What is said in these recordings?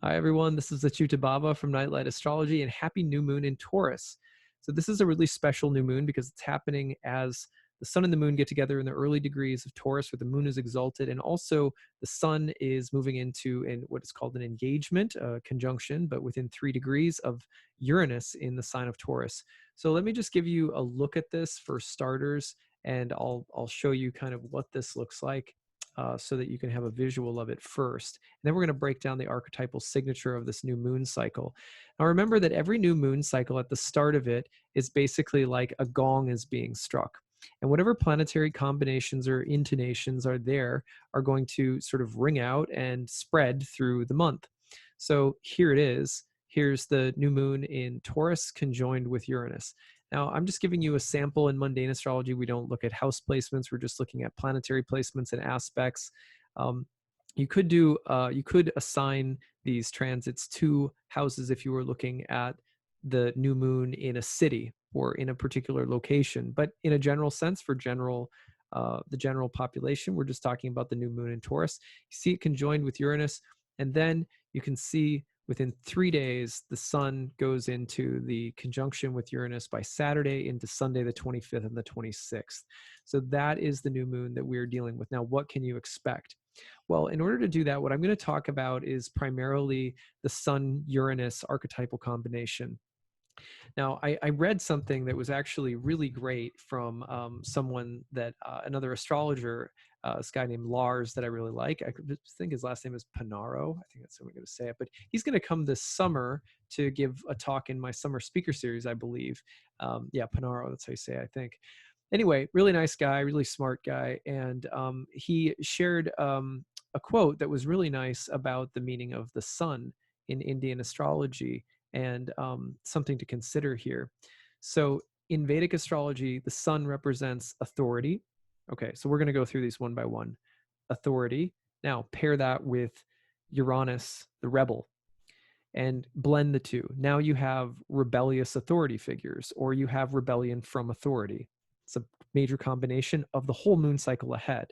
Hi, everyone. This is acyuta-bhava from Nightlight Astrology, and happy new moon in Taurus. So this is a really special new moon because it's happening as the sun and the moon get together in the early degrees of Taurus, where the moon is exalted, and also the sun is moving into what is called an engagement, a conjunction, but within 3 degrees of Uranus in the sign of Taurus. So let me just give you a look at this for starters, and I'll show you kind of what this looks like. So that you can have a visual of it first. And then we're going to break down the archetypal signature of this new moon cycle. Now, remember that every new moon cycle at the start of it is basically like a gong is being struck. And whatever planetary combinations or intonations are there are going to sort of ring out and spread through the month. So here it is. Here's the new moon in Taurus conjoined with Uranus. Now, I'm just giving you a sample in mundane astrology. We don't look at house placements. We're just looking at planetary placements and aspects. Um, you could assign these transits to houses if you were looking at the new moon in a city or in a particular location. But in a general sense, for the general population, we're just talking about the new moon in Taurus. You see it conjoined with Uranus, and then you can see within 3 days, the sun goes into the conjunction with Uranus by Saturday into Sunday, the 25th and the 26th. So that is the new moon that we're dealing with. Now, what can you expect? Well, in order to do that, what I'm going to talk about is primarily the Sun Uranus archetypal combination. Now, I read something that was actually really great from someone that another astrologer, this guy named Lars that I really like. I think his last name is Panaro. I think that's how I'm going to say it. But he's going to come this summer to give a talk in my summer speaker series, I believe. Yeah, Panaro, that's how you say it, I think. Anyway, really nice guy, really smart guy. And he shared a quote that was really nice about the meaning of the sun in Indian astrology, and something to consider here. So in Vedic astrology, the sun represents authority. Okay, so we're going to go through these one by one. Authority. Now pair that with Uranus, the rebel, and blend the two. Now you have rebellious authority figures, or you have rebellion from authority. It's a major combination of the whole moon cycle ahead.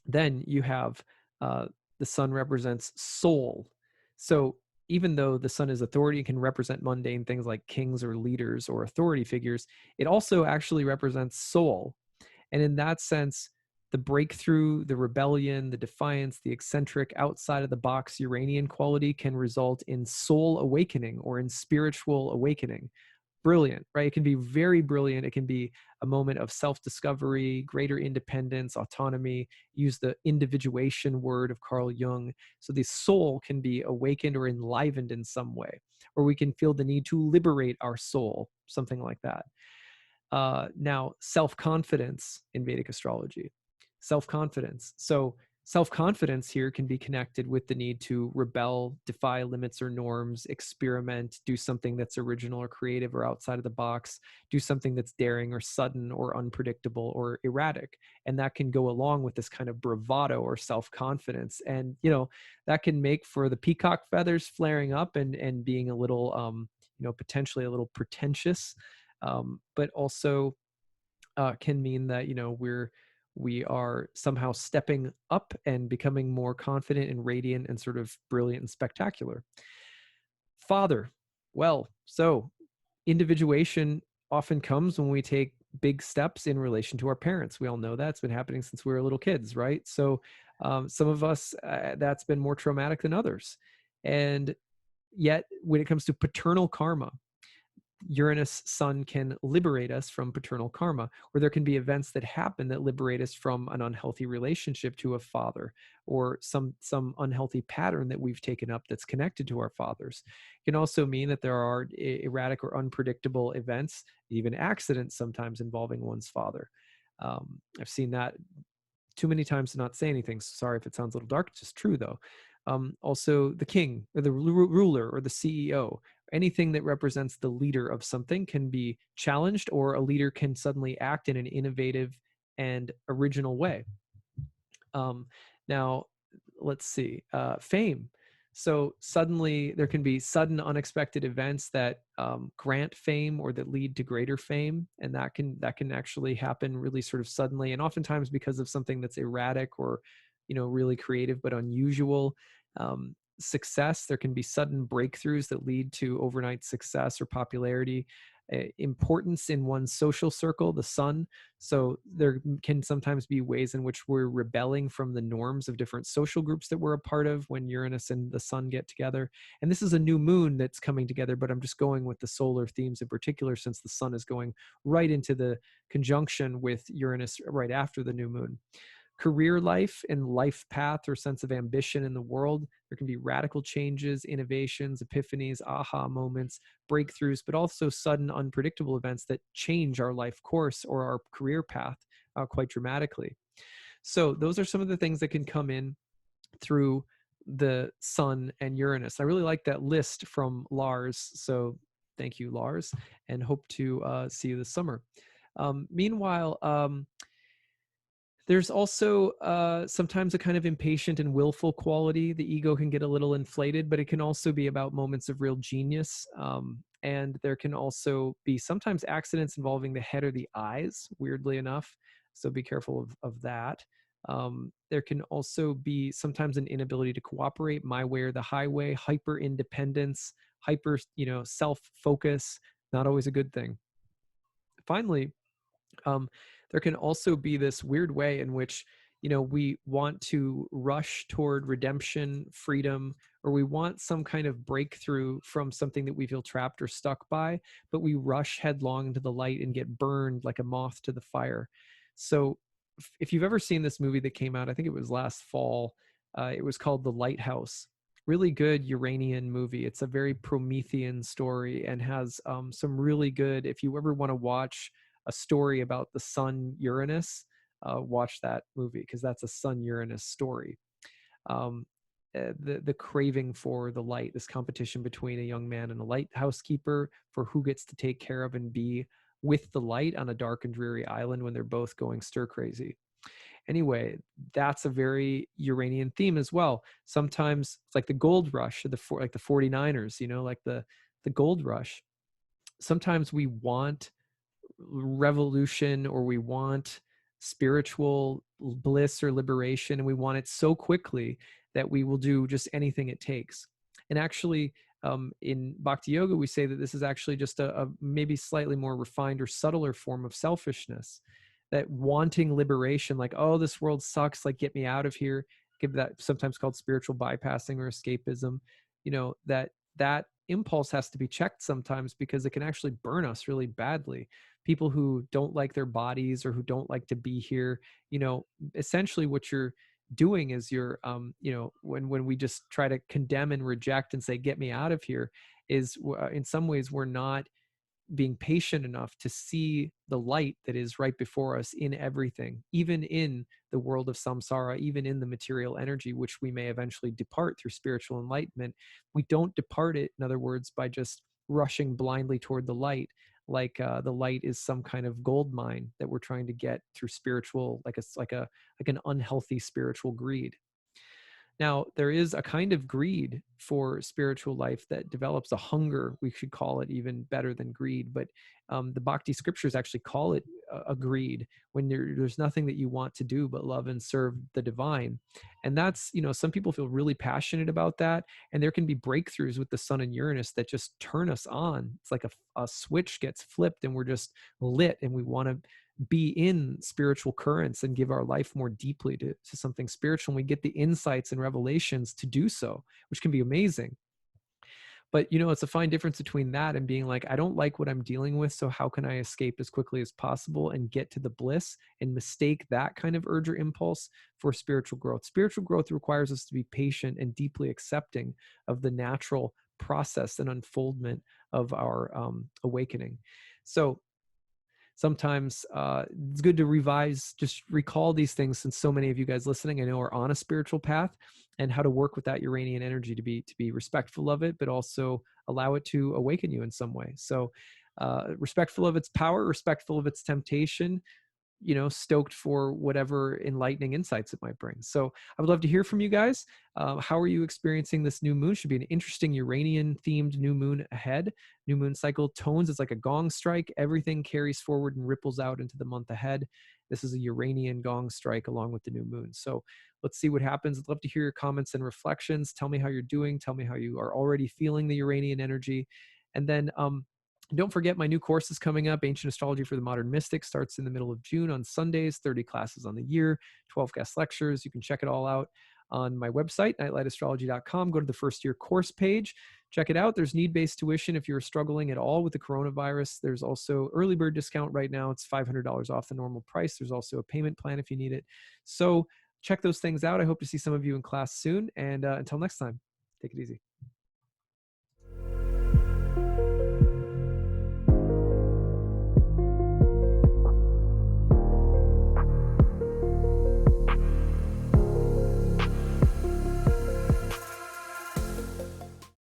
Then you have the sun represents soul. So even though the sun is authority, it can represent mundane things like kings or leaders or authority figures, it also actually represents soul. And in that sense, the breakthrough, the rebellion, the defiance, the eccentric, outside of the box Uranian quality can result in soul awakening or in spiritual awakening. Brilliant, right? It can be very brilliant. It can be a moment of self-discovery, greater independence, autonomy. Use the individuation word of Carl Jung. So the soul can be awakened or enlivened in some way, or we can feel the need to liberate our soul, something like that. Now, self-confidence in Vedic astrology. Self-confidence. So self-confidence here can be connected with the need to rebel, defy limits or norms, experiment, do something that's original or creative or outside of the box, do something that's daring or sudden or unpredictable or erratic. And that can go along with this kind of bravado or self-confidence. And, that can make for the peacock feathers flaring up and being a little, potentially a little pretentious, but also can mean that we are somehow stepping up and becoming more confident and radiant and sort of brilliant and spectacular. Father, well, so individuation often comes when we take big steps in relation to our parents. We all know that. It's been happening since we were little kids, right? So some of us, that's been more traumatic than others. And yet, when it comes to paternal karma, Uranus sun can liberate us from paternal karma, or there can be events that happen that liberate us from an unhealthy relationship to a father, or some unhealthy pattern that we've taken up that's connected to our fathers. It can also mean that there are erratic or unpredictable events, even accidents sometimes involving one's father. I've seen that too many times to not say anything. Sorry if it sounds a little dark. It's just true though. Also, the king or the ruler or the CEO, anything that represents the leader of something can be challenged, or a leader can suddenly act in an innovative and original way. Now, let's see, fame. So suddenly there can be sudden unexpected events that grant fame or that lead to greater fame. And that can actually happen really sort of suddenly, and oftentimes because of something that's erratic or, really creative but unusual. success. There can be sudden breakthroughs that lead to overnight success or popularity. Importance in one's social circle, the sun. So there can sometimes be ways in which we're rebelling from the norms of different social groups that we're a part of when Uranus and the sun get together. And this is a new moon that's coming together, but I'm just going with the solar themes in particular, since the sun is going right into the conjunction with Uranus right after the new moon. Career life and life path or sense of ambition in the world. There can be radical changes, innovations, epiphanies, aha moments, breakthroughs, but also sudden, unpredictable events that change our life course or our career path quite dramatically. So, those are some of the things that can come in through the sun and Uranus. I really like that list from Lars. So, thank you, Lars, and hope to see you this summer. Meanwhile, there's also sometimes a kind of impatient and willful quality. The ego can get a little inflated, but it can also be about moments of real genius. And there can also be sometimes accidents involving the head or the eyes, weirdly enough. So be careful of that. There can also be sometimes an inability to cooperate, my way or the highway, hyper independence, hyper, self-focus, not always a good thing. Finally, there can also be this weird way in which we want to rush toward redemption, freedom, or we want some kind of breakthrough from something that we feel trapped or stuck by, but we rush headlong into the light and get burned like a moth to the fire. So if you've ever seen this movie that came out, I think it was last fall, it was called The Lighthouse. Really good Uranian movie. It's a very Promethean story and has some really good, if you ever want to watch a story about the sun Uranus, watch that movie, because that's a sun Uranus story. The craving for the light, this competition between a young man and a lighthouse keeper for who gets to take care of and be with the light on a dark and dreary island when they're both going stir crazy. Anyway, that's a very Uranian theme as well. Sometimes it's like the gold rush, like the 49ers, like the gold rush. Sometimes we want revolution, or we want spiritual bliss or liberation, and we want it so quickly that we will do just anything it takes. And actually, in Bhakti Yoga, we say that this is actually just a maybe slightly more refined or subtler form of selfishness. That wanting liberation, like, oh, this world sucks, like, get me out of here. Give that, sometimes called spiritual bypassing or escapism. That impulse has to be checked sometimes, because it can actually burn us really badly. People who don't like their bodies or who don't like to be here, essentially what you're doing is you're, when we just try to condemn and reject and say, get me out of here, is in some ways we're not being patient enough to see the light that is right before us in everything, even in the world of samsara, even in the material energy, which we may eventually depart through spiritual enlightenment. We don't depart it, in other words, by just rushing blindly toward the light, like the light is some kind of gold mine that we're trying to get through spiritual, like an unhealthy spiritual greed. Now, there is a kind of greed for spiritual life that develops, a hunger, we should call it, even better than greed. But the Bhakti scriptures actually call it a greed, when there's nothing that you want to do but love and serve the divine. And that's, some people feel really passionate about that. And there can be breakthroughs with the sun and Uranus that just turn us on. It's like a switch gets flipped and we're just lit, and we want to be in spiritual currents and give our life more deeply to something spiritual. And we get the insights and revelations to do so, which can be amazing. But it's a fine difference between that and being like, I don't like what I'm dealing with, so how can I escape as quickly as possible and get to the bliss, and mistake that kind of urge or impulse for spiritual growth. Spiritual growth requires us to be patient and deeply accepting of the natural process and unfoldment of our awakening. So sometimes it's good to revise, just recall these things, since so many of you guys listening, I know, are on a spiritual path, and how to work with that Uranian energy to be respectful of it, but also allow it to awaken you in some way. So respectful of its power, respectful of its temptation, stoked for whatever enlightening insights it might bring. So I would love to hear from you guys. How are you experiencing this new moon? Should be an interesting Uranian themed new moon ahead. New moon cycle tones, it's like a gong strike. Everything carries forward and ripples out into the month ahead. This is a Uranian gong strike along with the new moon. So let's see what happens. I'd love to hear your comments and reflections. Tell me how you're doing. Tell me how you are already feeling the Uranian energy. And then don't forget my new course is coming up. Ancient Astrology for the Modern Mystic starts in the middle of June on Sundays, 30 classes on the year, 12 guest lectures. You can check it all out on my website, nightlightastrology.com. Go to the first year course page. Check it out. There's need-based tuition if you're struggling at all with the coronavirus. There's also early bird discount right now. It's $500 off the normal price. There's also a payment plan if you need it. So check those things out. I hope to see some of you in class soon. And until next time, take it easy.